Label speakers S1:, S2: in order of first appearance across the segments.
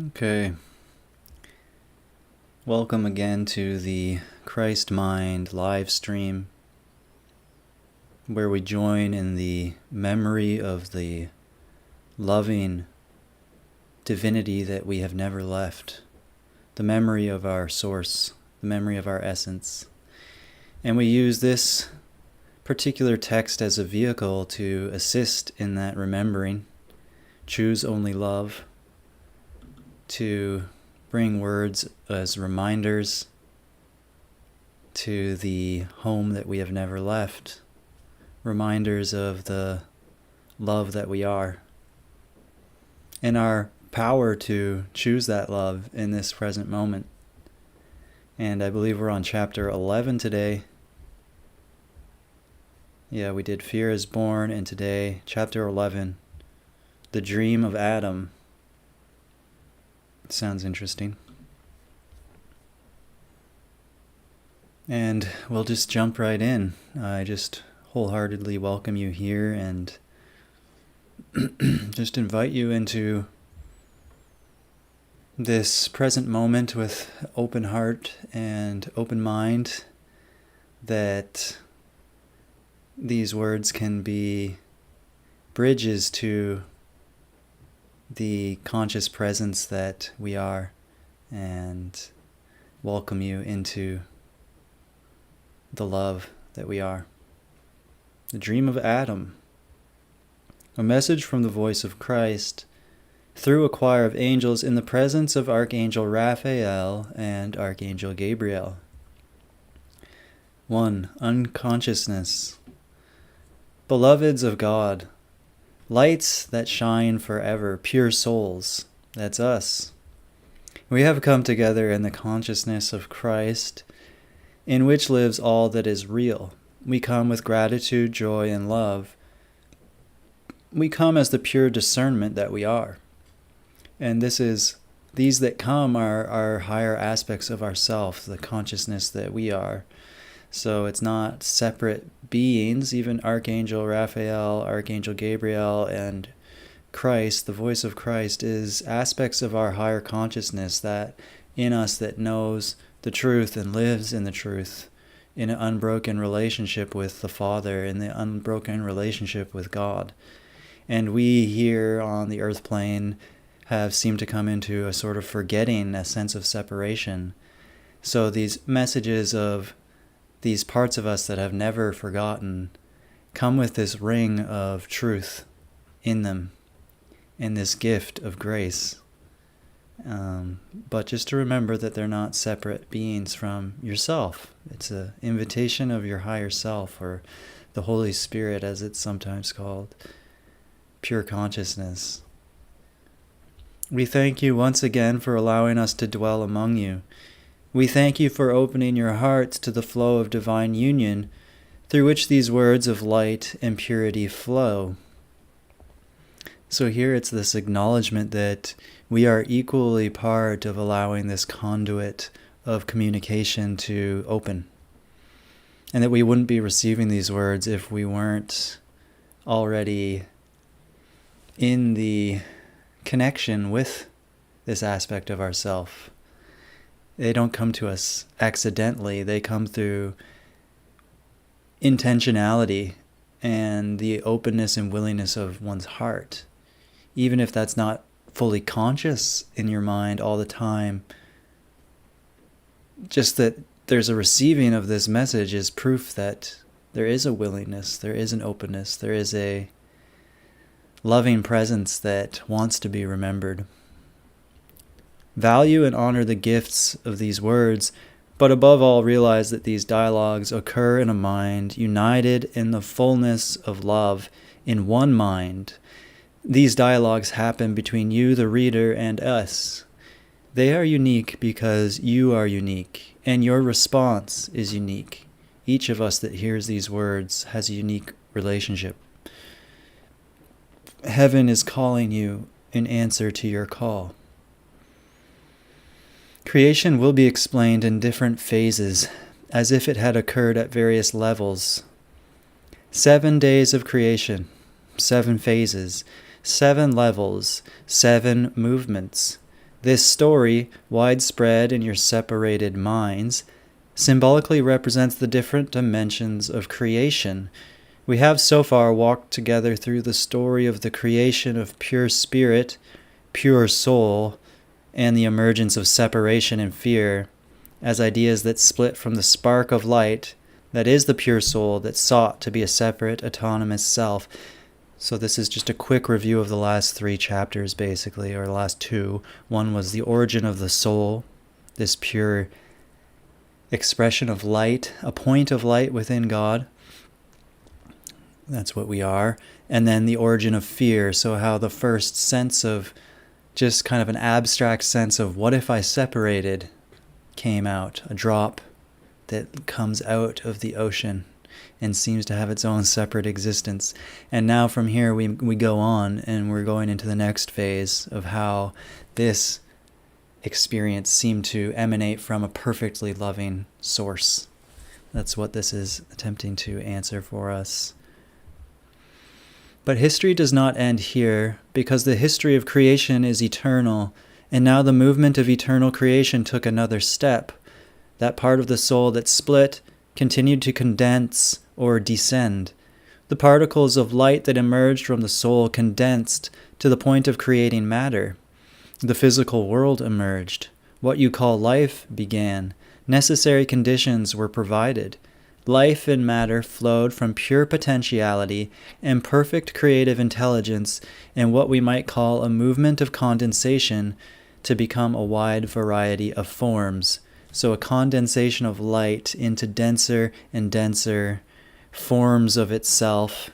S1: Okay. Welcome again to the Christ Mind live stream, where we join in the memory of the loving divinity that we have never left, the memory of our source, the memory of our essence. And we use this particular text as a vehicle to assist in that remembering. Choose only love, to bring words as reminders to the home that we have never left, reminders of the love that we are, and our power to choose that love in this present moment. And I believe we're on chapter 11 today. Yeah, we did Fear is Born, and today, chapter 11, The Dream of Adam. Sounds interesting. And we'll just jump right in. I just wholeheartedly welcome you here and just invite you into this present moment with open heart and open mind, that these words can be bridges to the conscious presence that we are, and welcome you into the love that we are. The Dream of Adam. A message from the voice of Christ through a choir of angels in the presence of Archangel Raphael and Archangel Gabriel. 1. Unconsciousness. Beloveds of God, lights that shine forever, pure souls, that's us. We have come together in the consciousness of Christ, in which lives all that is real. We come with gratitude, joy, and love. We come as the pure discernment that we are. And these that come are higher aspects of ourself, the consciousness that we are. So it's not separate beings. Even Archangel Raphael, Archangel Gabriel, and Christ, the voice of Christ, is aspects of our higher consciousness that in us that knows the truth and lives in the truth, in an unbroken relationship with the Father, in the unbroken relationship with God. And we here on the earth plane have seemed to come into a sort of forgetting, a sense of separation. So these messages of these parts of us that have never forgotten come with this ring of truth in them, and this gift of grace. But just to remember that they're not separate beings from yourself. It's an invitation of your higher self, or the Holy Spirit as it's sometimes called, pure consciousness. We thank you once again for allowing us to dwell among you. We thank you for opening your hearts to the flow of divine union through which these words of light and purity flow. So here it's this acknowledgement that we are equally part of allowing this conduit of communication to open, and that we wouldn't be receiving these words if we weren't already in the connection with this aspect of ourself. They don't come to us accidentally. They come through intentionality and the openness and willingness of one's heart. Even if that's not fully conscious in your mind all the time, just that there's a receiving of this message is proof that there is a willingness, there is an openness, there is a loving presence that wants to be remembered. Value and honor the gifts of these words, but above all realize that these dialogues occur in a mind united in the fullness of love, in one mind. These dialogues happen between you, the reader, and us. They are unique because you are unique, and your response is unique. Each of us that hears these words has a unique relationship. Heaven is calling you in answer to your call. Creation will be explained in different phases, as if it had occurred at various levels. 7 days of creation, 7 phases, 7 levels, 7 movements. This story, widespread in your separated minds, symbolically represents the different dimensions of creation. We have so far walked together through the story of the creation of pure spirit, pure soul, and the emergence of separation and fear as ideas that split from the spark of light that is the pure soul that sought to be a separate, autonomous self. So this is just a quick review of the last 3 chapters, basically, or the last 2. One was the origin of the soul, this pure expression of light, a point of light within God. That's what we are. And then the origin of fear, so how the first sense of just kind of an abstract sense of what if I separated came out, a drop that comes out of the ocean and seems to have its own separate existence. And now from here we go on, and we're going into the next phase of how this experience seemed to emanate from a perfectly loving source. That's what this is attempting to answer for us. But history does not end here, because the history of creation is eternal, and now the movement of eternal creation took another step. That part of the soul that split continued to condense or descend. The particles of light that emerged from the soul condensed to the point of creating matter. The physical world emerged. What you call life began. Necessary conditions were provided. Life and matter flowed from pure potentiality and perfect creative intelligence in what we might call a movement of condensation to become a wide variety of forms. So a condensation of light into denser and denser forms of itself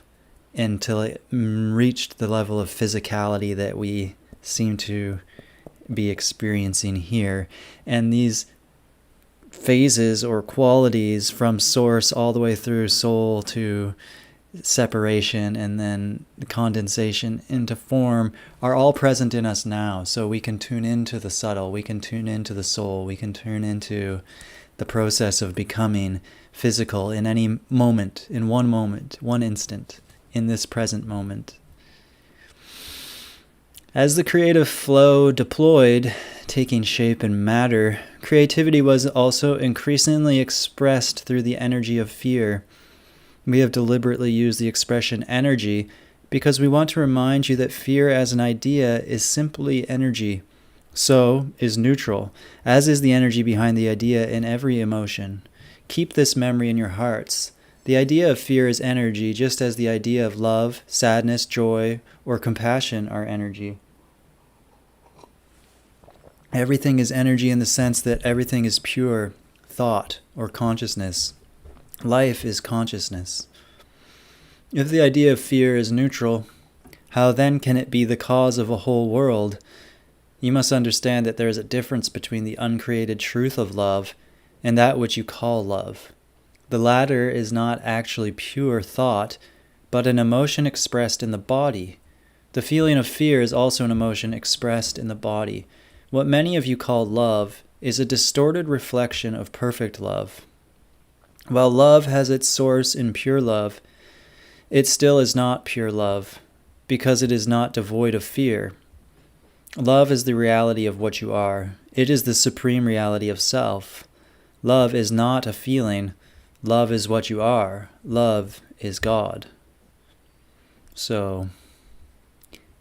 S1: until it reached the level of physicality that we seem to be experiencing here. And these phases or qualities from source all the way through soul to separation and then condensation into form are all present in us now. So we can tune into the subtle, we can tune into the soul, we can tune into the process of becoming physical in any moment, in one moment, one instant, in this present moment. As the creative flow deployed, taking shape in matter, creativity was also increasingly expressed through the energy of fear. We have deliberately used the expression energy because we want to remind you that fear as an idea is simply energy. So is neutral, as is the energy behind the idea in every emotion. Keep this memory in your hearts. The idea of fear is energy, just as the idea of love, sadness, joy, or compassion are energy. Everything is energy in the sense that everything is pure thought or consciousness. Life is consciousness. If the idea of fear is neutral, how then can it be the cause of a whole world? You must understand that there is a difference between the uncreated truth of love and that which you call love. The latter is not actually pure thought, but an emotion expressed in the body. The feeling of fear is also an emotion expressed in the body. What many of you call love is a distorted reflection of perfect love. While love has its source in pure love, it still is not pure love, because it is not devoid of fear. Love is the reality of what you are. It is the supreme reality of self. Love is not a feeling. Love is what you are. Love is God. So,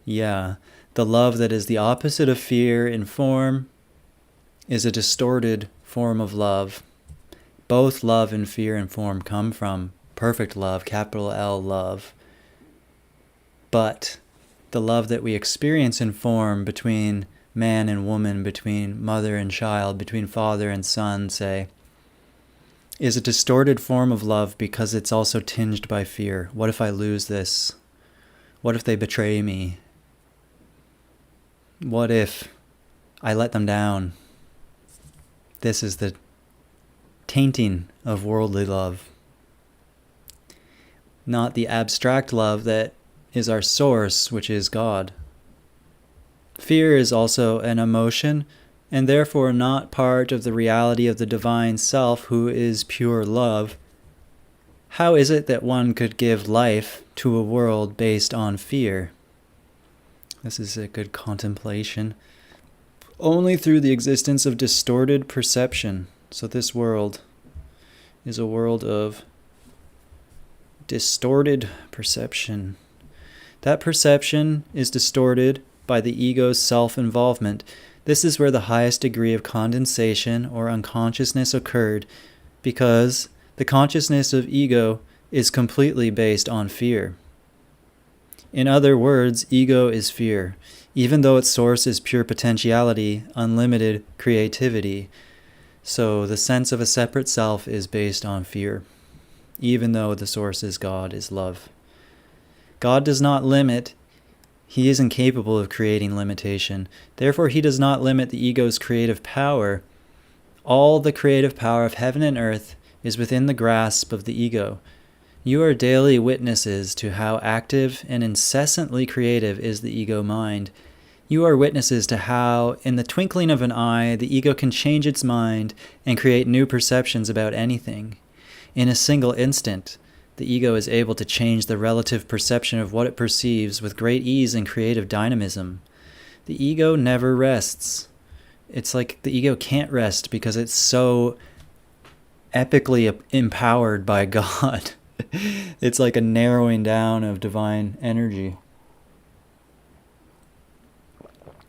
S1: the love that is the opposite of fear in form is a distorted form of love. Both love and fear in form come from perfect love, capital L love. But the love that we experience in form between man and woman, between mother and child, between father and son, say, is a distorted form of love because it's also tinged by fear. What if I lose this? What if they betray me? What if I let them down? This is the tainting of worldly love, not the abstract love that is our source, which is God. Fear is also an emotion, and therefore not part of the reality of the divine self who is pure love. How is it that one could give life to a world based on fear? This is a good contemplation. only through the existence of distorted perception. So this world is a world of distorted perception. That perception is distorted by the ego's self-involvement. This is where the highest degree of condensation or unconsciousness occurred, because the consciousness of ego is completely based on fear. In other words, ego is fear, even though its source is pure potentiality, unlimited creativity. So the sense of a separate self is based on fear, even though the source is God, is love. God does not limit. He is incapable of creating limitation. Therefore, he does not limit the ego's creative power. All the creative power of heaven and earth is within the grasp of the ego. You are daily witnesses to how active and incessantly creative is the ego mind. You are witnesses to how, in the twinkling of an eye, the ego can change its mind and create new perceptions about anything. In a single instant, the ego is able to change the relative perception of what it perceives with great ease and creative dynamism. The ego never rests. It's like the ego can't rest because it's so epically empowered by God. It's like a narrowing down of divine energy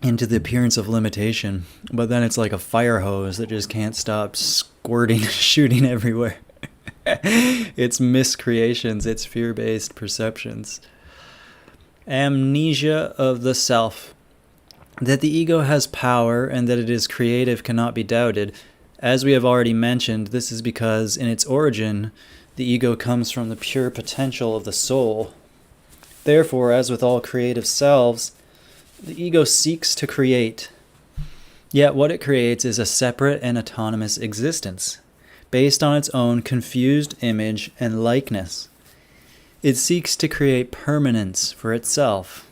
S1: into the appearance of limitation. But then it's like a fire hose that just can't stop squirting, shooting everywhere. It's miscreations, it's fear-based perceptions. Amnesia of the self. That the ego has power and that it is creative cannot be doubted. As we have already mentioned, this is because in its origin, the ego comes from the pure potential of the soul. Therefore, as with all creative selves, the ego seeks to create. Yet what it creates is a separate and autonomous existence, based on its own confused image and likeness. It seeks to create permanence for itself.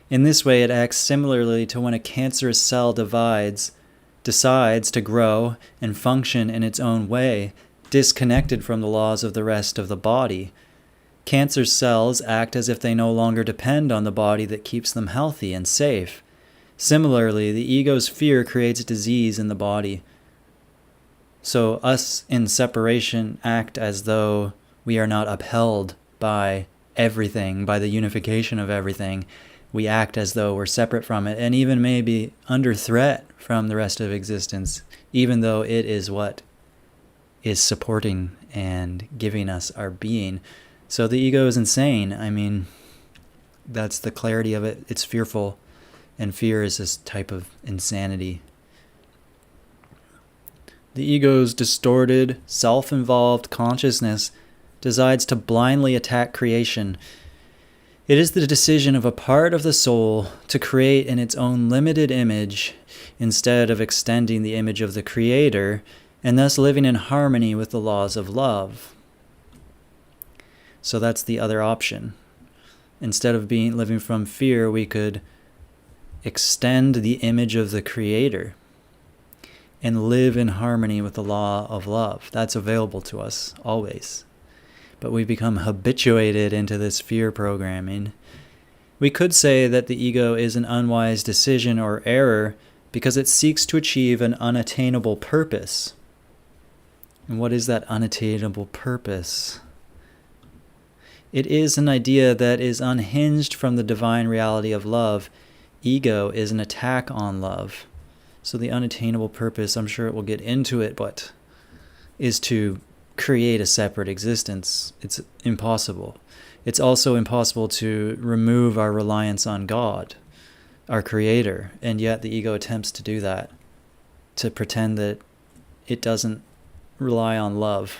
S1: In this way, it acts similarly to when a cancerous cell decides to grow and function in its own way, disconnected from the laws of the rest of the body. Cancer cells act as if they no longer depend on the body that keeps them healthy and safe. Similarly, the ego's fear creates disease in the body. So us in separation act as though we are not upheld by everything, by the unification of everything. We act as though we're separate from it, and even maybe under threat from the rest of existence, even though it is what is supporting and giving us our being. So the ego is insane. I mean, that's the clarity of it. It's fearful, and fear is this type of insanity. The ego's distorted, self-involved consciousness decides to blindly attack creation. It is the decision of a part of the soul to create in its own limited image instead of extending the image of the Creator and thus living in harmony with the laws of love. So that's the other option. Instead of living from fear, we could extend the image of the Creator and live in harmony with the law of love. That's available to us always. But we become habituated into this fear programming. We could say that the ego is an unwise decision or error because it seeks to achieve an unattainable purpose. And what is that unattainable purpose? It is an idea that is unhinged from the divine reality of love. Ego is an attack on love. So the unattainable purpose, I'm sure it will get into it, but is to create a separate existence. It's impossible. It's also impossible to remove our reliance on God, our Creator, and yet the ego attempts to do that, to pretend that it doesn't rely on love.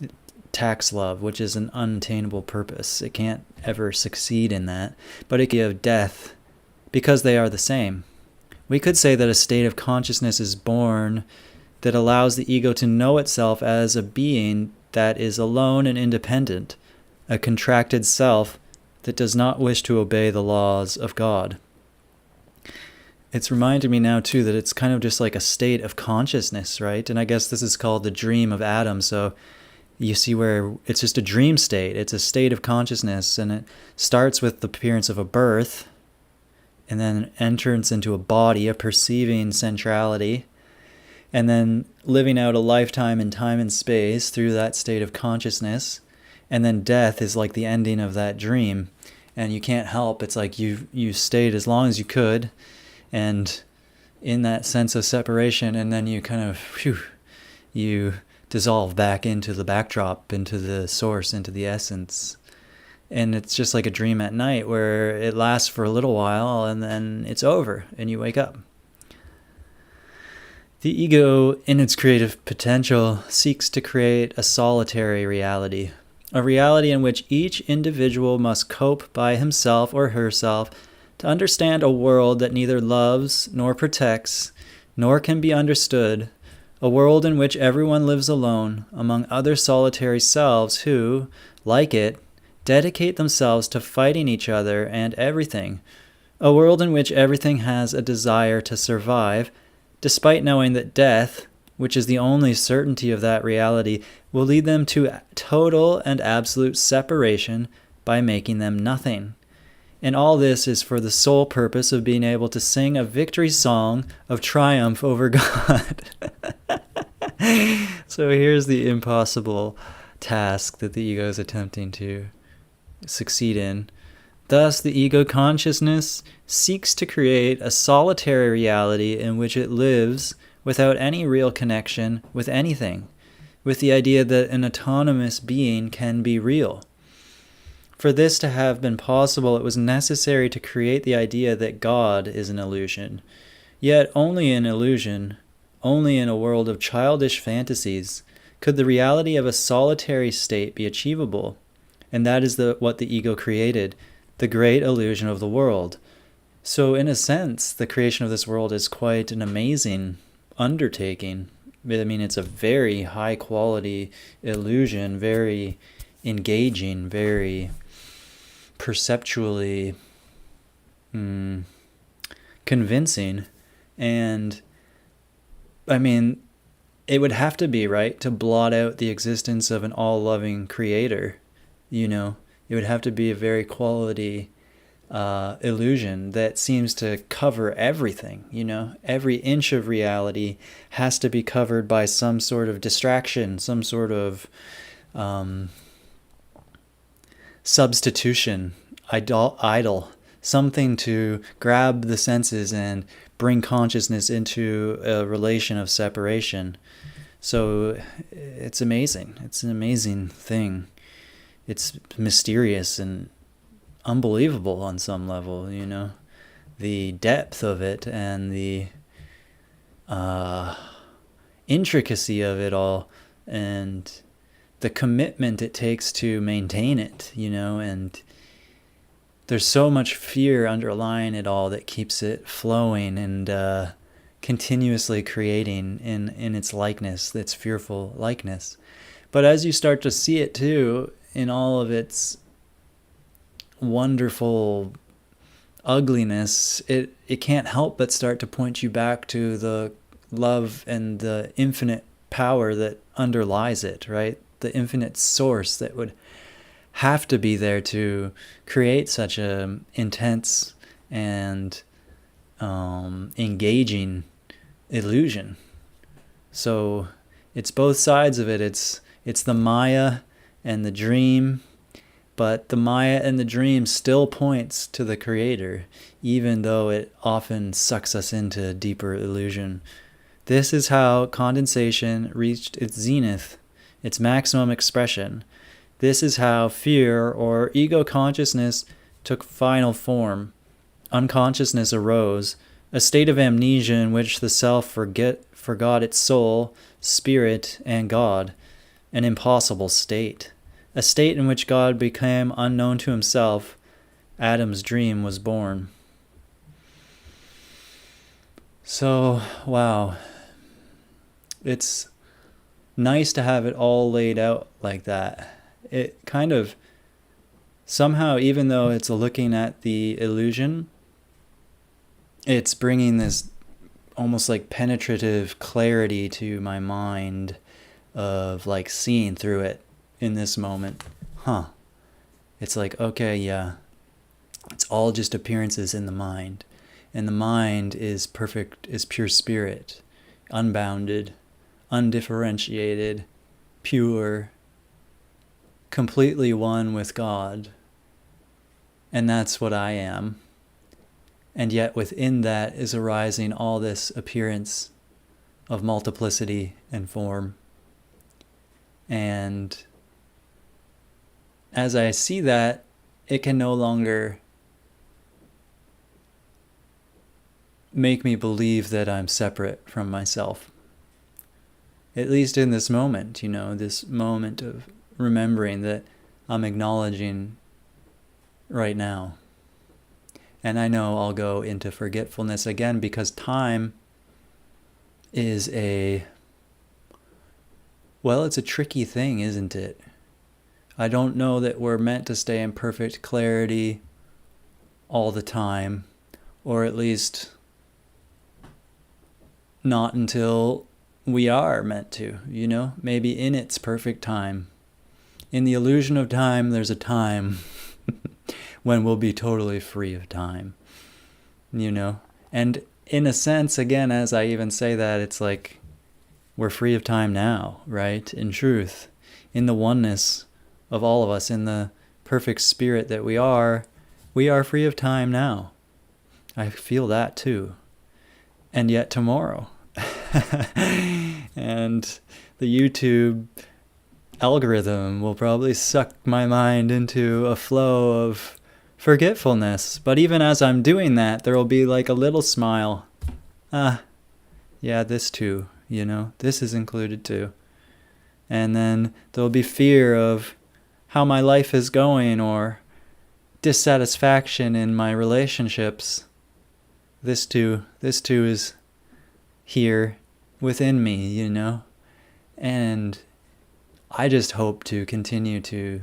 S1: It attacks love, which is an unattainable purpose. It can't ever succeed in that, but it can give death because they are the same. We could say that a state of consciousness is born that allows the ego to know itself as a being that is alone and independent, a contracted self that does not wish to obey the laws of God. It's reminded me now, too, that it's kind of just like a state of consciousness, right? And I guess this is called the dream of Adam. So you see where it's just a dream state. It's a state of consciousness, and it starts with the appearance of a birth, and then entrance into a body, a perceiving centrality, and then living out a lifetime in time and space through that state of consciousness. And then death is like the ending of that dream, and you can't help. It's like you stayed as long as you could, and in that sense of separation, and then you kind of you dissolve back into the backdrop, into the source, into the essence. And it's just like a dream at night where it lasts for a little while and then it's over and you wake up. The ego, in its creative potential, seeks to create a solitary reality, a reality in which each individual must cope by himself or herself to understand a world that neither loves nor protects, nor can be understood, a world in which everyone lives alone among other solitary selves who, like it, dedicate themselves to fighting each other and everything, a world in which everything has a desire to survive, despite knowing that death, which is the only certainty of that reality, will lead them to total and absolute separation by making them nothing. And all this is for the sole purpose of being able to sing a victory song of triumph over God. So here's the impossible task that the ego is attempting to succeed in. Thus, the ego consciousness seeks to create a solitary reality in which it lives without any real connection with anything, with the idea that an autonomous being can be real. For this to have been possible, it was necessary to create the idea that God is an illusion. Yet only an illusion, only in a world of childish fantasies, could the reality of a solitary state be achievable. And that is what the ego created, the great illusion of the world. So in a sense, the creation of this world is quite an amazing undertaking. I mean, it's a very high quality illusion, very engaging, very perceptually convincing. And I mean, it would have to be, right, to blot out the existence of an all-loving creator. You know, it would have to be a very quality illusion that seems to cover everything. You know, every inch of reality has to be covered by some sort of distraction, some sort of substitution, idol, something to grab the senses and bring consciousness into a relation of separation. So it's amazing. It's an amazing thing. It's mysterious and unbelievable on some level, you know, the depth of it and the intricacy of it all, and the commitment it takes to maintain it, you know, and there's so much fear underlying it all that keeps it flowing and continuously creating in its likeness, its fearful likeness. But as you start to see it too, in all of its wonderful ugliness, it can't help but start to point you back to the love and the infinite power that underlies it, right? The infinite source that would have to be there to create such a intense and engaging illusion. So it's both sides of it. It's the Maya and the dream, but the Maya and the dream still points to the creator, even though it often sucks us into deeper illusion. This is how condensation reached its zenith, its maximum expression. This is how fear or ego consciousness took final form. Unconsciousness arose, a state of amnesia in which the self forgot its soul, spirit, and God, an impossible state. A state in which God became unknown to himself. Adam's dream was born. So, wow. It's nice to have it all laid out like that. It kind of, somehow, even though it's looking at the illusion, it's bringing this almost like penetrative clarity to my mind of like seeing through it. In this moment, it's like, okay, yeah, it's all just appearances in the mind. and the mind is perfect, is pure spirit, unbounded, undifferentiated, pure, completely one with God. And that's what I am. And yet within that is arising all this appearance of multiplicity and form. And as I see that, it can no longer make me believe that I'm separate from myself. At least in this moment, this moment of remembering that I'm acknowledging right now. And I know I'll go into forgetfulness again because time is it's a tricky thing, isn't it? I don't know that we're meant to stay in perfect clarity all the time, or at least not until we are meant to, maybe in its perfect time. In the illusion of time, there's a time when we'll be totally free of time, And in a sense, again, as I even say that, it's like we're free of time now, right? In truth, in the oneness of all of us, in the perfect spirit that we are free of time now. I feel that too. And yet tomorrow, and the YouTube algorithm will probably suck my mind into a flow of forgetfulness. But even as I'm doing that, there will be like a little smile. Yeah, this too, this is included too. And then there'll be fear of how my life is going or dissatisfaction in my relationships. This too is here within me, And I just hope to continue to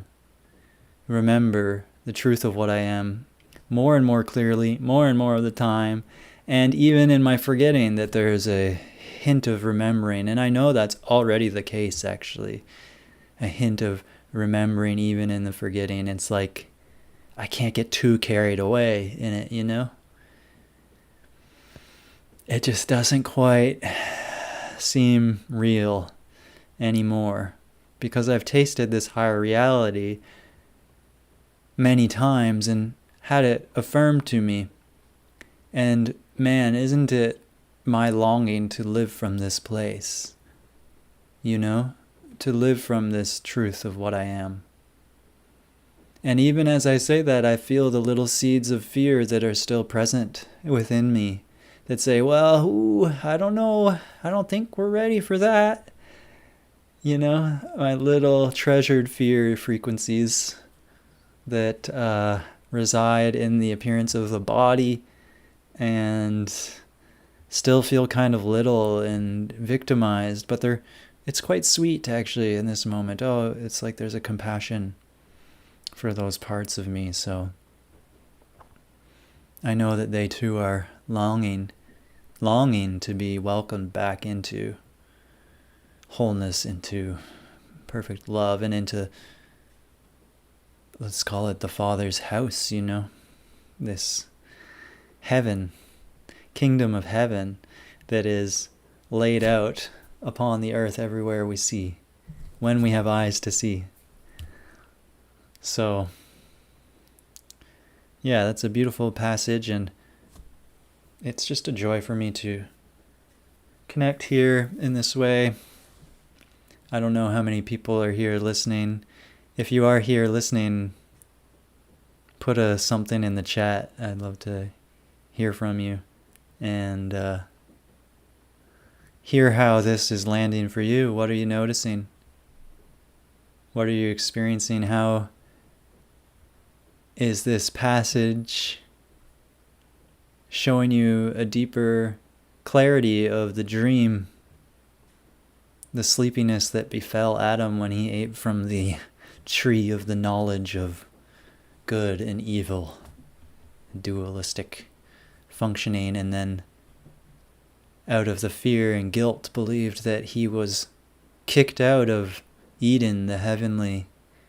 S1: remember the truth of what I am more and more clearly, more and more of the time, and even in my forgetting that there's a hint of remembering. And I know that's already the case, actually. A hint of remembering even in the forgetting. It's like I can't get too carried away in it, It just doesn't quite seem real anymore because I've tasted this higher reality many times and had it affirmed to me. And man, isn't it my longing to live from this place, to live from this truth of what I am. And even as I say that, I feel the little seeds of fear that are still present within me that say, well, I don't know, I don't think we're ready for that. My little treasured fear frequencies that reside in the appearance of the body and still feel kind of little and victimized, but it's quite sweet actually in this moment. It's like there's a compassion for those parts of me. So I know that they too are longing to be welcomed back into wholeness, into perfect love, and into, let's call it the Father's house, this heaven, kingdom of heaven that is laid out upon the earth everywhere we see, when we have eyes to see. So, yeah, that's a beautiful passage, and it's just a joy for me to connect here in this way. I don't know how many people are here listening. If you are here listening, put something in the chat. I'd love to hear from you and hear how this is landing for you. What are you noticing? What are you experiencing? How is this passage showing you a deeper clarity of the dream, the sleepiness that befell Adam when he ate from the tree of the knowledge of good and evil, dualistic functioning, and then out of the fear and guilt believed that he was kicked out of Eden, the heavenly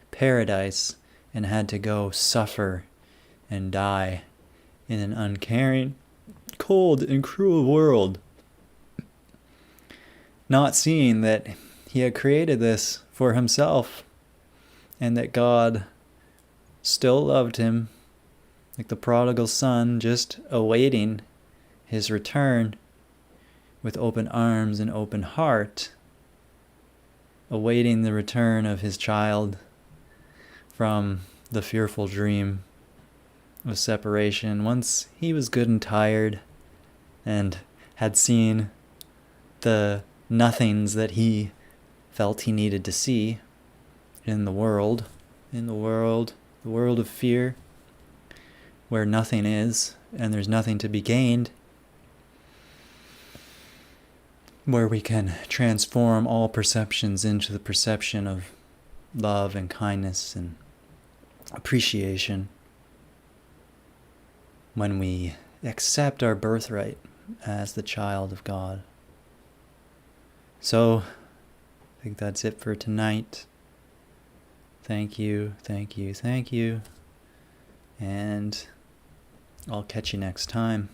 S1: paradise, and had to go suffer and die in an uncaring, cold and cruel world, not seeing that he had created this for himself and that God still loved him, like the prodigal son, just awaiting his return with open arms and open heart, awaiting the return of his child from the fearful dream of separation. Once he was good and tired and had seen the nothings that he felt he needed to see in the world of fear, where nothing is and there's nothing to be gained, where we can transform all perceptions into the perception of love and kindness and appreciation, when we accept our birthright as the child of God. So, I think that's it for tonight. Thank you, and I'll catch you next time.